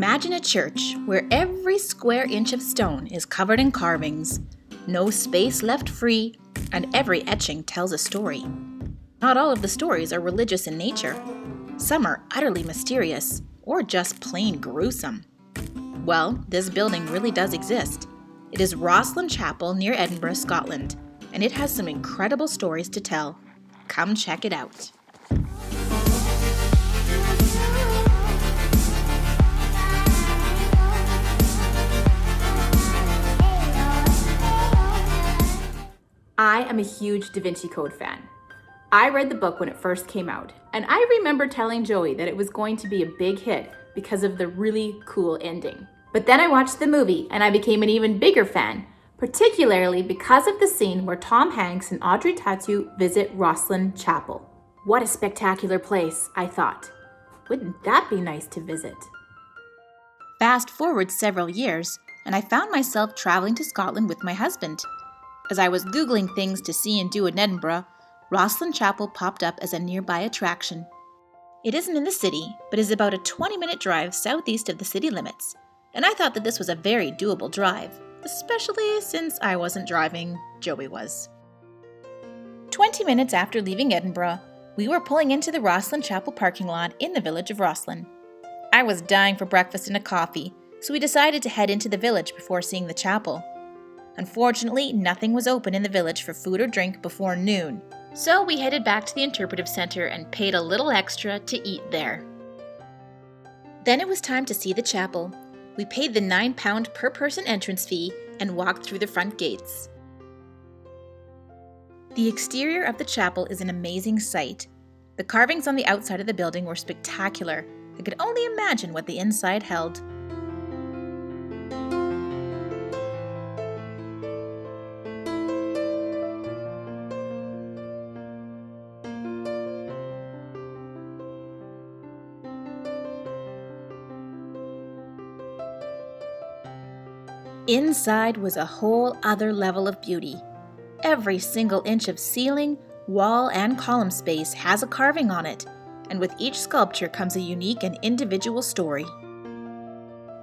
Imagine a church where every square inch of stone is covered in carvings, no space left free, and every etching tells a story. Not all of the stories are religious in nature. Some are utterly mysterious, or just plain gruesome. Well, this building really does exist. It is Rosslyn Chapel near Edinburgh, Scotland, and it has some incredible stories to tell. Come check it out. I am a huge Da Vinci Code fan. I read the book when it first came out, and I remember telling Joey that it was going to be a big hit because of the really cool ending. But then I watched the movie and I became an even bigger fan, particularly because of the scene where Tom Hanks and Audrey Tautou visit Rosslyn Chapel. What a spectacular place, I thought. Wouldn't that be nice to visit? Fast forward several years, and I found myself traveling to Scotland with my husband. As I was Googling things to see and do in Edinburgh, Rosslyn Chapel popped up as a nearby attraction. It isn't in the city, but is about a 20-minute drive southeast of the city limits, and I thought that this was a very doable drive, especially since I wasn't driving, Joey was. 20 minutes after leaving Edinburgh, we were pulling into the Rosslyn Chapel parking lot in the village of Rosslyn. I was dying for breakfast and a coffee, so we decided to head into the village before seeing the chapel. Unfortunately, nothing was open in the village for food or drink before noon, so we headed back to the interpretive center and paid a little extra to eat there. Then it was time to see the chapel. We paid the £9 per person entrance fee and walked through the front gates. The exterior of the chapel is an amazing sight. The carvings on the outside of the building were spectacular. I could only imagine what the inside held. Inside was a whole other level of beauty. Every single inch of ceiling, wall, and column space has a carving on it, and with each sculpture comes a unique and individual story.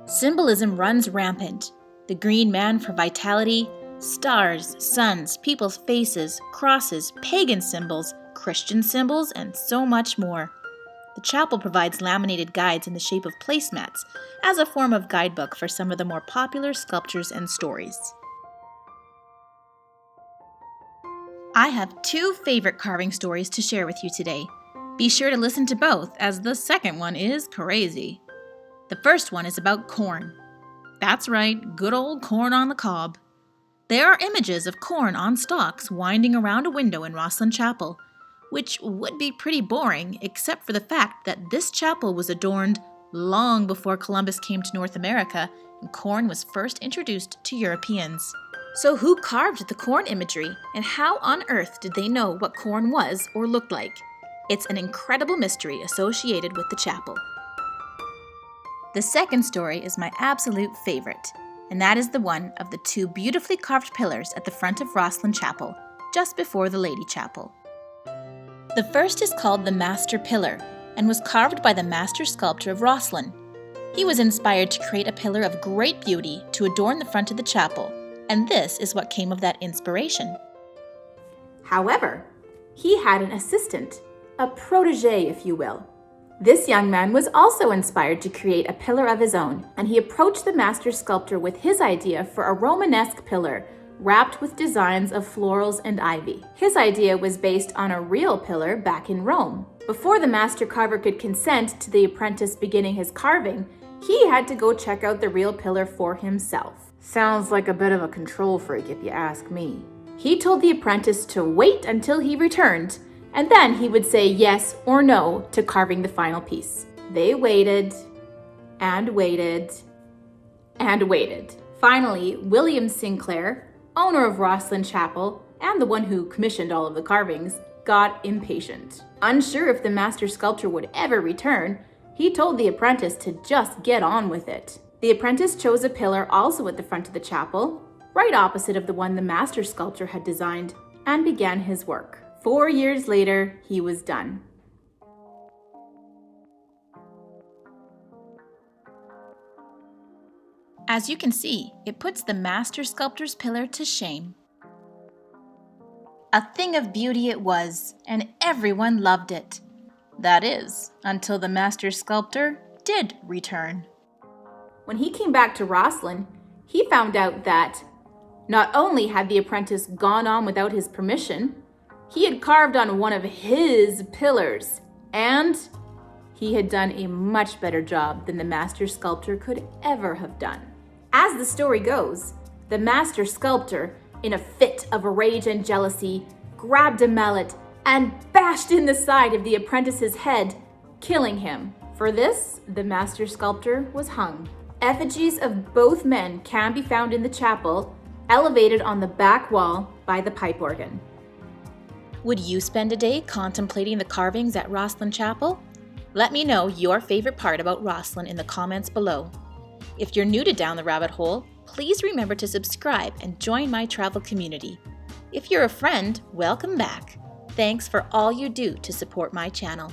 Symbolism runs rampant. The green man for vitality, stars, suns, people's faces, crosses, pagan symbols, Christian symbols, and so much more. The chapel provides laminated guides in the shape of placemats as a form of guidebook for some of the more popular sculptures and stories. I have two favorite carving stories to share with you today. Be sure to listen to both, as the second one is crazy. The first one is about corn. That's right, good old corn on the cob. There are images of corn on stalks winding around a window in Rosslyn Chapel, which would be pretty boring except for the fact that this chapel was adorned long before Columbus came to North America and corn was first introduced to Europeans. So who carved the corn imagery, and how on earth did they know what corn was or looked like? It's an incredible mystery associated with the chapel. The second story is my absolute favorite, and that is the one of the two beautifully carved pillars at the front of Rosslyn Chapel, just before the Lady Chapel. The first is called the Master Pillar and was carved by the master sculptor of Rosslyn. He was inspired to create a pillar of great beauty to adorn the front of the chapel, and this is what came of that inspiration. However, he had an assistant, a protege, if you will. This young man was also inspired to create a pillar of his own, and he approached the master sculptor with his idea for a Romanesque pillar wrapped with designs of florals and ivy. His idea was based on a real pillar back in Rome. Before the master carver could consent to the apprentice beginning his carving, he had to go check out the real pillar for himself. Sounds like a bit of a control freak if you ask me. He told the apprentice to wait until he returned, and then he would say yes or no to carving the final piece. They waited, and waited, and waited. Finally, William Sinclair, owner of Rosslyn Chapel, and the one who commissioned all of the carvings, got impatient. Unsure if the master sculptor would ever return, he told the apprentice to just get on with it. The apprentice chose a pillar also at the front of the chapel, right opposite of the one the master sculptor had designed, and began his work. 4 years later, he was done. As you can see, it puts the master sculptor's pillar to shame. A thing of beauty it was, and everyone loved it. That is, until the master sculptor did return. When he came back to Rosslyn, he found out that not only had the apprentice gone on without his permission, he had carved on one of his pillars, and he had done a much better job than the master sculptor could ever have done. As the story goes, the master sculptor, in a fit of rage and jealousy, grabbed a mallet and bashed in the side of the apprentice's head, killing him. For this, the master sculptor was hung. Effigies of both men can be found in the chapel, elevated on the back wall by the pipe organ. Would you spend a day contemplating the carvings at Rosslyn Chapel? Let me know your favorite part about Rosslyn in the comments below. If you're new to Down the Rabbit Hole, please remember to subscribe and join my travel community. If you're a friend, welcome back. Thanks for all you do to support my channel.